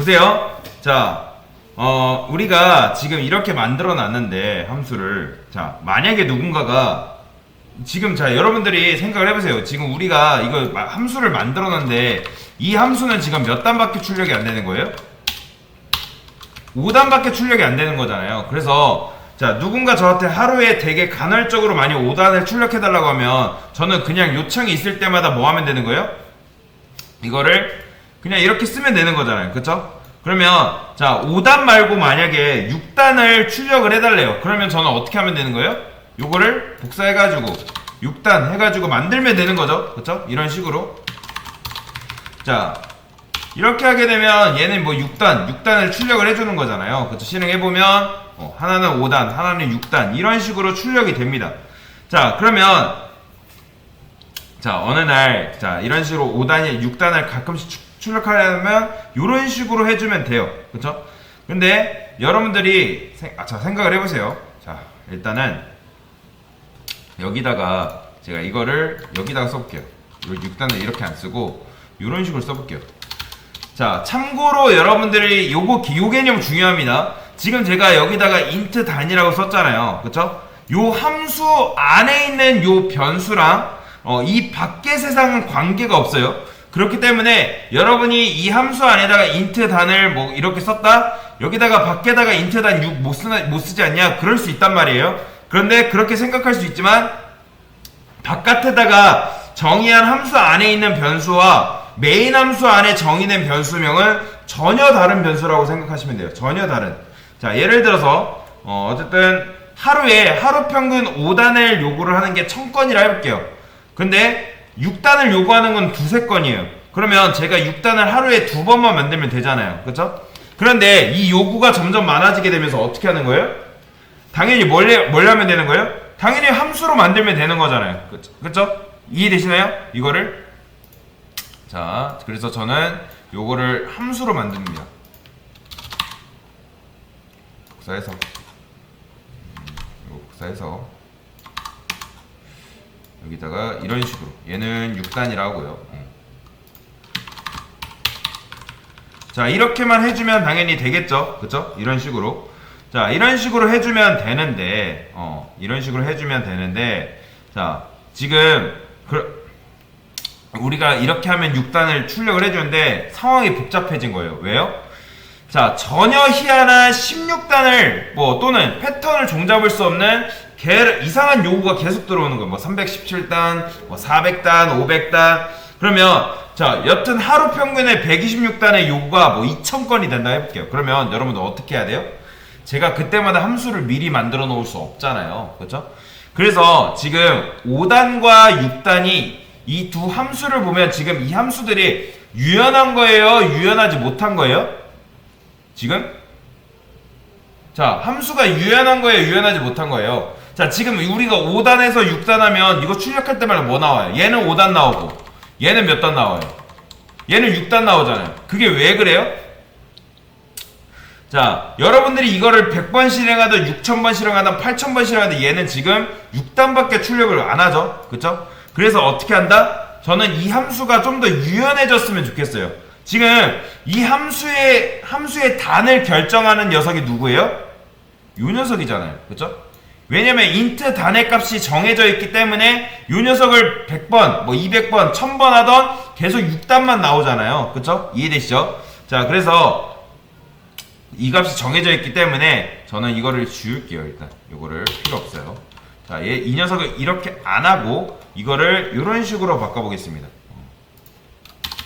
보세요. 자, 우리가 지금 이렇게 만들어 놨는데 함수를, 자, 만약에 누군가가 지금, 자, 여러분들이 생각을 해보세요. 지금 우리가 이거 함수를 만들어 놨는데 이 함수는 지금 몇 단밖에 출력이 안 되는 거예요? 5단밖에 출력이 안 되는 거잖아요. 그래서 자, 누군가 저한테 하루에 되게 간헐적으로 많이 5단을 출력해달라고 하면 저는 그냥 요청이 있을 때마다 뭐 하면 되는 거예요? 이거를 그냥 이렇게 쓰면 되는 거잖아요. 그쵸? 그러면 자, 5단 말고 만약에 6단을 출력을 해달래요. 그러면 저는 어떻게 하면 되는 거예요? 요거를 복사해가지고 6단 해가지고 만들면 되는 거죠. 그쵸? 이런 식으로. 자, 이렇게 하게 되면 얘는 뭐 6단을 출력을 해주는 거잖아요. 그쵸? 실행해보면 하나는 5단, 하나는 6단 이런 식으로 출력이 됩니다. 자, 그러면 자, 어느 날 자, 이런 식으로 5단이 6단을 가끔씩 출력하려면 이런 식으로 해주면 돼요. 그쵸? 근데 여러분들이 생각을 해보세요. 자, 일단은 여기다가 제가 이거를 여기다가 써볼게요. 6단을 이렇게 안 쓰고 이런 식으로 써볼게요. 자, 참고로 여러분들이 요 개념 중요합니다. 지금 제가 여기다가 int 단이라고 썼잖아요. 그쵸? 요 함수 안에 있는 요 변수랑 이 밖의 세상은 관계가 없어요. 그렇기 때문에 여러분이 이 함수 안에다가 int 단을 뭐 이렇게 썼다? 여기다가 밖에다가 int 단 6 못 쓰지 않냐? 그럴 수 있단 말이에요. 그런데 그렇게 생각할 수 있지만 바깥에다가 정의한 함수 안에 있는 변수와 메인 함수 안에 정의된 변수명은 전혀 다른 변수라고 생각하시면 돼요. 전혀 다른. 자, 예를 들어서 어쨌든 하루 평균 5단을 요구를 하는 게 1000건이라 해볼게요. 근데 6단을 요구하는 건 2~3건이에요. 그러면 제가 6단을 하루에 2번만 만들면 되잖아요. 그쵸? 그런데 이 요구가 점점 많아지게 되면서 어떻게 하는 거예요? 당연히 뭘 하면 되는 거예요? 당연히 함수로 만들면 되는 거잖아요. 그쵸? 이해되시나요? 이거를? 자, 그래서 저는 요거를 함수로 만듭니다. 복사해서 복사해서 여기다가 이런 식으로 얘는 6단이라 하고요. 자, 이렇게만 해주면 당연히 되겠죠. 그쵸? 이런 식으로. 자, 이런 식으로 해주면 되는데 이런 식으로 해주면 되는데 자, 지금 우리가 이렇게 하면 6단을 출력을 해주는데 상황이 복잡해진 거예요. 왜요? 자, 전혀 희한한 16단을 또는 패턴을 종잡을 수 없는 이상한 요구가 계속 들어오는 거예요. 뭐 317단, 뭐 400단, 500단. 그러면 자, 여튼 하루 평균에 126단의 요구가 뭐 2000건이 된다 해볼게요. 그러면 여러분들 어떻게 해야 돼요? 제가 그때마다 함수를 미리 만들어 놓을 수 없잖아요. 그렇죠? 그래서 지금 5단과 6단이 이 두 함수를 보면 지금 이 함수들이 유연한 거예요? 유연하지 못한 거예요? 지금? 자, 함수가 유연한 거예요? 유연하지 못한 거예요? 자, 지금 우리가 5단에서 6단 하면 이거 출력할 때마다 뭐 나와요? 얘는 5단 나오고 얘는 몇 단 나와요? 얘는 6단 나오잖아요. 그게 왜 그래요? 자, 여러분들이 이거를 100번 실행하든 6000번 실행하든 8000번 실행하든 얘는 지금 6단밖에 출력을 안 하죠. 그쵸? 그래서 어떻게 한다? 저는 이 함수가 좀 더 유연해졌으면 좋겠어요. 지금 이 함수의 단을 결정하는 녀석이 누구예요? 요 녀석이잖아요. 그쵸? 왜냐면 int 단의 값이 정해져 있기 때문에 요 녀석을 100번, 뭐 200번, 1000번 하던 계속 6단만 나오잖아요. 그쵸? 이해되시죠? 자, 그래서 이 값이 정해져 있기 때문에 저는 이거를 지울게요. 일단 요거를 필요 없어요. 자, 이 녀석을 이렇게 안 하고 이거를 이런 식으로 바꿔보겠습니다.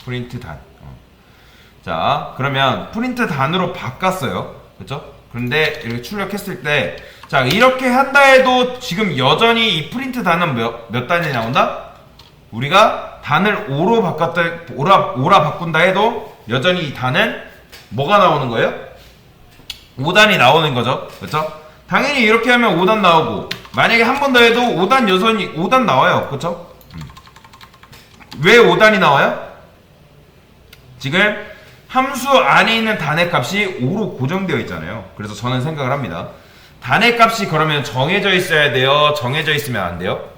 프린트 단. 자, 그러면 프린트 단으로 바꿨어요. 그쵸? 그런데 이렇게 출력했을 때, 자, 이렇게 한다 해도 지금 여전히 이 프린트 단은 몇 단이 나온다? 우리가 단을 5로 오라 바꾼다 해도 여전히 이 단은 뭐가 나오는 거예요? 5단이 나오는 거죠. 그쵸? 당연히 이렇게 하면 5단 나오고, 만약에 한 번 더 해도 5단 나와요. 그쵸? 왜 5단이 나와요? 지금 함수 안에 있는 단의 값이 5로 고정되어 있잖아요. 그래서 저는 생각을 합니다. 단의 값이 그러면 정해져 있어야 돼요? 정해져 있으면 안 돼요?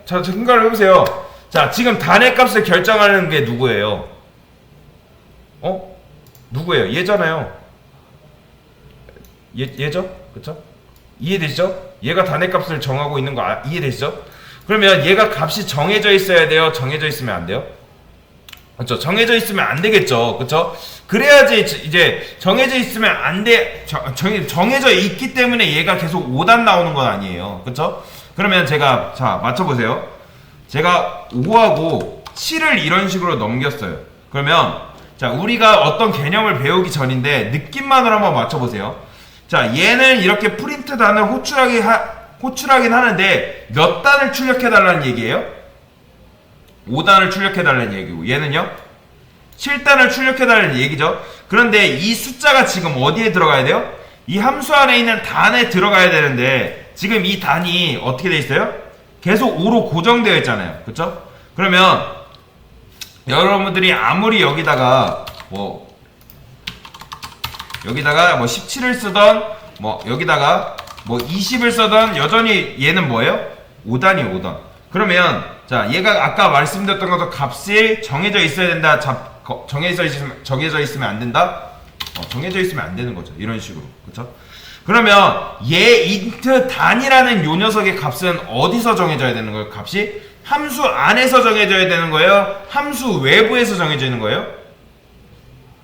자, 생각을 해보세요. 자, 지금 단의 값을 결정하는 게 누구예요? 누구예요? 얘잖아요. 얘죠? 그쵸? 이해되시죠? 얘가 단위값을 정하고 있는 거 이해되시죠? 그러면 얘가 값이 정해져 있어야 돼요? 정해져 있으면 안 돼요? 그렇죠. 정해져 있으면 안 되겠죠. 그렇죠? 그래야지 이제 정해져 있으면 안 돼. 정해져 있기 때문에 얘가 계속 5단 나오는 건 아니에요. 그렇죠? 그러면 제가 자, 맞춰 보세요. 제가 5하고 7을 이런 식으로 넘겼어요. 그러면 자, 우리가 어떤 개념을 배우기 전인데 느낌만으로 한번 맞춰 보세요. 자, 얘는 이렇게 프린트 단을 호출하긴 하는데 몇 단을 출력해 달라는 얘기예요? 5단을 출력해달라는 얘기고 얘는요? 7단을 출력해달라는 얘기죠. 그런데 이 숫자가 지금 어디에 들어가야 돼요? 이 함수 안에 있는 단에 들어가야 되는데 지금 이 단이 어떻게 돼 있어요? 계속 5로 고정되어 있잖아요. 그쵸? 그러면 여러분들이 아무리 여기다가 뭐 17을 쓰던 여기다가 20을 쓰던 여전히 얘는 뭐예요? 5단이 5단. 그러면 자, 얘가 아까 말씀드렸던 것도 값이 정해져 있어야 된다. 정해져 있으면 안 된다. 정해져 있으면 안 되는 거죠. 이런 식으로. 그렇죠? 그러면 얘 int 단이라는 요 녀석의 값은 어디서 정해져야 되는 거예요? 값이 함수 안에서 정해져야 되는 거예요? 함수 외부에서 정해져 있는 거예요?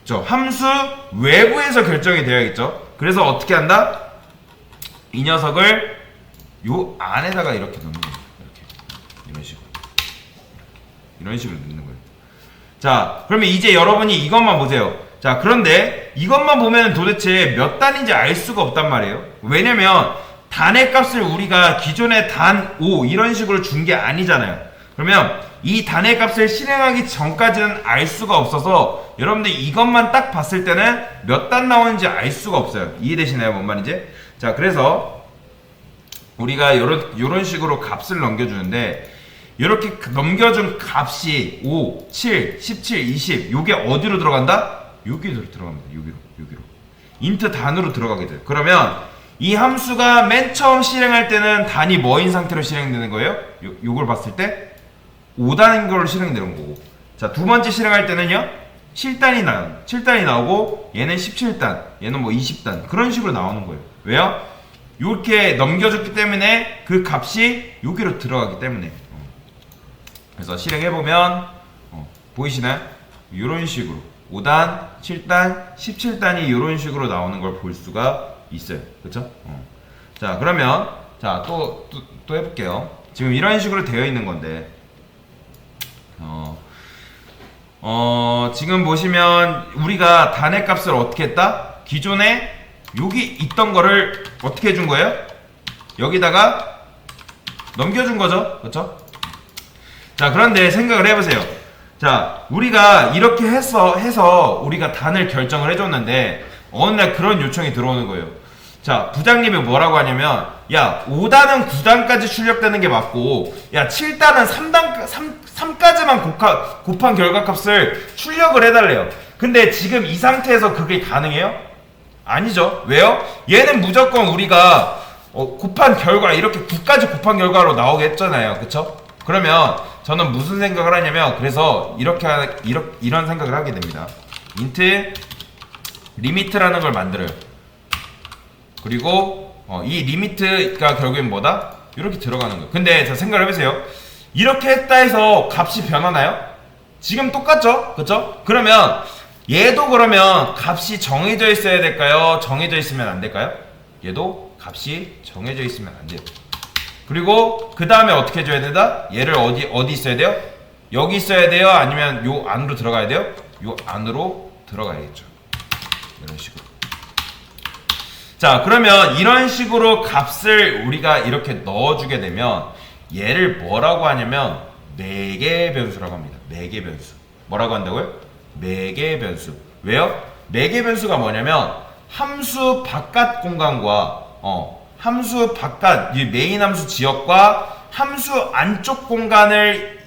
그렇죠? 함수 외부에서 결정이 되어야겠죠. 그래서 어떻게 한다? 이 녀석을 요 안에다가 이렇게 넣는 거예요. 이런 식으로 넣는 거예요. 자, 그러면 이제 여러분이 이것만 보세요. 자, 그런데 이것만 보면 도대체 몇 단인지 알 수가 없단 말이에요. 왜냐면 단의 값을 우리가 기존에 단 5 이런 식으로 준 게 아니잖아요. 그러면 이 단의 값을 실행하기 전까지는 알 수가 없어서 여러분들 이것만 딱 봤을 때는 몇 단 나오는지 알 수가 없어요. 이해되시나요? 뭔 말인지? 자, 그래서 우리가 요런 식으로 값을 넘겨주는데 이렇게 넘겨준 값이 5, 7, 17, 20 요게 어디로 들어간다? 여기로 들어갑니다. 여기로 int 단으로 들어가게 돼요. 그러면 이 함수가 맨 처음 실행할 때는 단이 뭐인 상태로 실행되는 거예요? 요걸 봤을 때 5단인 걸로 실행되는 거고, 자, 두 번째 실행할 때는요 7단이 나오고 얘는 17단, 얘는 20단 그런 식으로 나오는 거예요. 왜요? 이렇게 넘겨줬기 때문에 그 값이 여기로 들어가기 때문에. 그래서 실행해보면 보이시나요? 이런 식으로 5단, 7단, 17단이 이런 식으로 나오는 걸 볼 수가 있어요. 그쵸? 자, 그러면 자, 또 해볼게요. 지금 이런 식으로 되어 있는 건데 지금 보시면 우리가 단의 값을 어떻게 했다? 기존에 여기 있던 거를 어떻게 해준 거예요? 여기다가 넘겨준 거죠. 그쵸? 자, 그런데 생각을 해보세요. 자, 우리가 이렇게 해서 우리가 단을 결정을 해줬는데 어느 날 그런 요청이 들어오는 거예요. 자, 부장님이 뭐라고 하냐면 야, 5단은 9단까지 출력되는 게 맞고 야, 7단은 3까지만 곱한 결과값을 출력을 해달래요. 근데 지금 이 상태에서 그게 가능해요? 아니죠. 왜요? 얘는 무조건 우리가 곱한 결과 이렇게 9까지 곱한 결과로 나오게 했잖아요. 그쵸? 그러면 저는 무슨 생각을 하냐면 그래서 이런 생각을 하게 됩니다. int 리미트라는 걸 만들어요. 그리고 이 리미트가 결국엔 뭐다? 이렇게 들어가는 거예요. 근데 자, 생각을 해보세요. 이렇게 했다 해서 값이 변하나요? 지금 똑같죠? 그쵸? 그러면 얘도 그러면 값이 정해져 있어야 될까요? 정해져 있으면 안 될까요? 얘도 값이 정해져 있으면 안 돼요. 그리고 그 다음에 어떻게 해줘야 된다? 얘를 어디 있어야 돼요? 여기 있어야 돼요? 아니면 요 안으로 들어가야 돼요? 요 안으로 들어가야겠죠. 이런 식으로. 자, 그러면 이런 식으로 값을 우리가 이렇게 넣어주게 되면 얘를 뭐라고 하냐면 매개 변수라고 합니다. 매개 변수. 뭐라고 한다고요? 매개 변수. 왜요? 매개 변수가 뭐냐면 함수 바깥 공간과 함수 바깥 이 메인 함수 지역과 함수 안쪽 공간을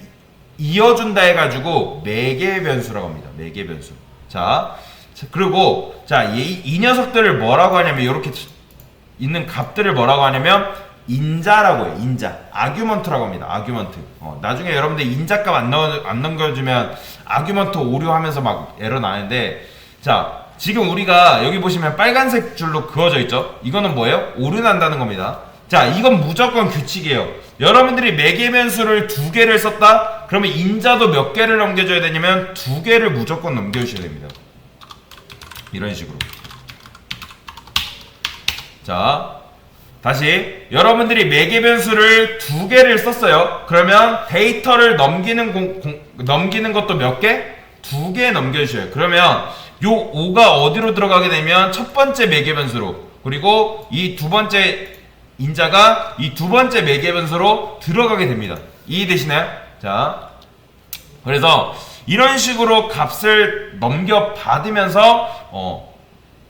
이어준다 해가지고 매개 변수라고 합니다. 매개 변수. 자, 그리고 자, 이 녀석들을 뭐라고 하냐면 이렇게 있는 값들을 뭐라고 하냐면 인자라고 해요. 인자. 아규먼트라고 합니다. 아규먼트. 나중에 여러분들 인자값 안 넘겨주면 아규먼트 오류하면서 막 에러 나는데, 자, 지금 우리가 여기 보시면 빨간색 줄로 그어져 있죠? 이거는 뭐예요? 오류 난다는 겁니다. 자, 이건 무조건 규칙이에요. 여러분들이 매개변수를 2개를 썼다? 그러면 인자도 몇 개를 넘겨줘야 되냐면 2개를 무조건 넘겨주셔야 됩니다. 이런 식으로. 자, 다시 여러분들이 매개변수를 2개를 썼어요. 그러면 데이터를 넘기는 것도 몇 개? 2개 넘겨주셔요. 그러면 요 5가 어디로 들어가게 되면 첫 번째 매개변수로, 그리고 이 두 번째 인자가 이 두 번째 매개변수로 들어가게 됩니다. 이해되시나요? 자, 그래서 이런 식으로 값을 넘겨받으면서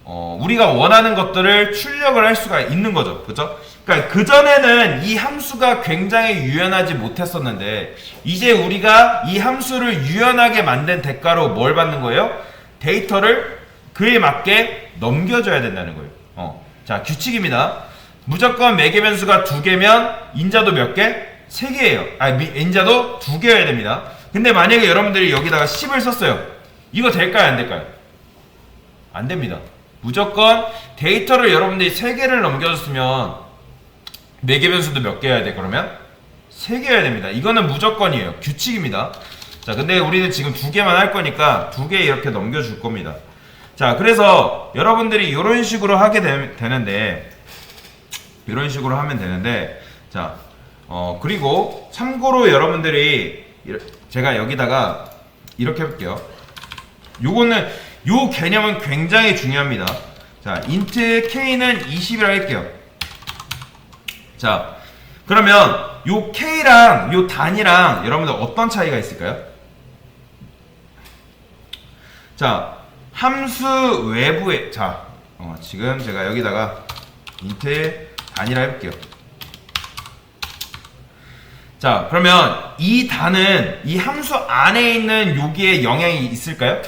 우리가 원하는 것들을 출력을 할 수가 있는 거죠. 그죠? 그러니까 그전에는 이 함수가 굉장히 유연하지 못했었는데, 이제 우리가 이 함수를 유연하게 만든 대가로 뭘 받는 거예요? 데이터를 그에 맞게 넘겨줘야 된다는 거예요. 자, 규칙입니다. 무조건 매개변수가 2개면 인자도 몇 개? 3개예요. 인자도 2개여야 됩니다. 근데 만약에 여러분들이 여기다가 10을 썼어요. 이거 될까요? 안 될까요? 안 됩니다. 무조건 데이터를 여러분들이 3개를 넘겨줬으면 매개변수도 몇 개여야 돼? 그러면 3개여야 됩니다. 이거는 무조건이에요. 규칙입니다. 자, 근데 우리는 지금 2개만 할 거니까 2개 이렇게 넘겨줄 겁니다. 자, 그래서 여러분들이 이런 식으로 하게 되는데, 이런 식으로 하면 되는데, 자, 그리고 참고로 여러분들이 제가 여기다가 이렇게 해볼게요. 요거는, 요 개념은 굉장히 중요합니다. 자, int k는 20이라 할게요. 자, 그러면 요 k랑 요 단위랑 여러분들 어떤 차이가 있을까요? 자, 함수 외부에, 자, 지금 제가 여기다가 int 단위라 해볼게요. 자, 그러면 이 단은 이 함수 안에 있는 여기에 영향이 있을까요?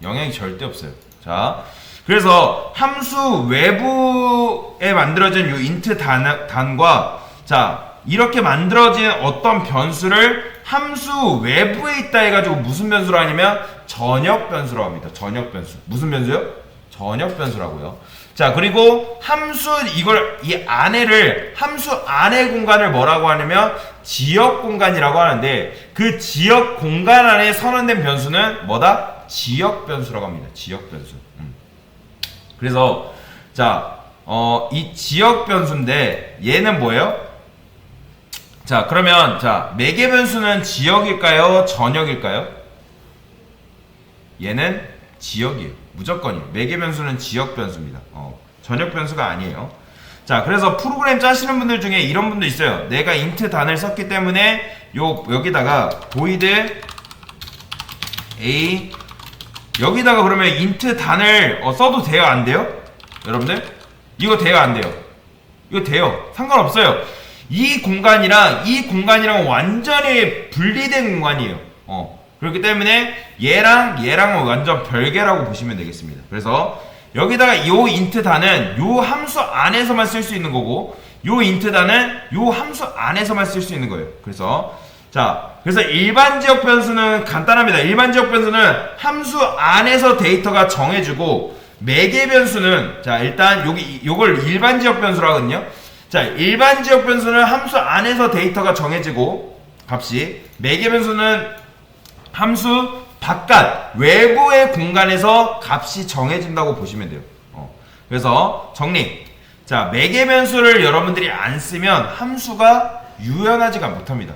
영향이 절대 없어요. 자, 그래서 함수 외부에 만들어진 요 int 단과, 자, 이렇게 만들어진 어떤 변수를 함수 외부에 있다 해가지고 무슨 변수로 하냐면 전역 변수라고 합니다. 전역 변수. 무슨 변수요? 전역 변수라고요. 자, 그리고 이 안에를, 함수 안의 공간을 뭐라고 하냐면 지역 공간이라고 하는데, 그 지역 공간 안에 선언된 변수는 뭐다? 지역 변수라고 합니다. 지역 변수. 그래서, 자, 이 지역 변수인데, 얘는 뭐예요? 자, 그러면, 자, 매개 변수는 지역일까요? 전역일까요? 얘는 지역이에요. 무조건이에요. 매개 변수는 지역 변수입니다. 전역 변수가 아니에요. 자, 그래서 프로그램 짜시는 분들 중에 이런 분도 있어요. 내가 int 단을 썼기 때문에 여기다가 void a, 여기다가 그러면 int 단을 써도 돼요? 안 돼요? 여러분들? 이거 돼요? 안 돼요? 이거 돼요. 상관없어요. 이 공간이랑 완전히 분리된 공간이에요. 그렇기 때문에 얘랑은 완전 별개라고 보시면 되겠습니다. 그래서 여기다가 요 int 단은 요 함수 안에서만 쓸 수 있는 거고, 요 int 단은 요 함수 안에서만 쓸 수 있는 거예요. 그래서, 자, 그래서 일반 지역 변수는 간단합니다. 일반 지역 변수는 함수 안에서 데이터가 정해지고, 매개 변수는, 자, 일단 요걸 일반 지역 변수라 하거든요. 자, 일반 지역 변수는 함수 안에서 데이터가 정해지고, 값이, 매개 변수는 함수 바깥, 외부의 공간에서 값이 정해진다고 보시면 돼요. 그래서 정리. 자, 매개 변수를 여러분들이 안 쓰면 함수가 유연하지가 못합니다.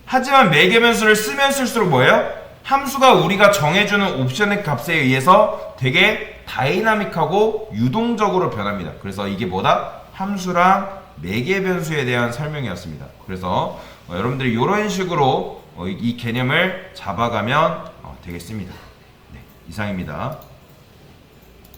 하지만 매개 변수를 쓰면 쓸수록 뭐예요? 함수가 우리가 정해주는 옵션의 값에 의해서 되게 다이나믹하고 유동적으로 변합니다. 그래서 이게 뭐다? 함수랑 매개 변수에 대한 설명이었습니다. 그래서 여러분들이 이런 식으로 이 개념을 잡아가면 되겠습니다. 네, 이상입니다.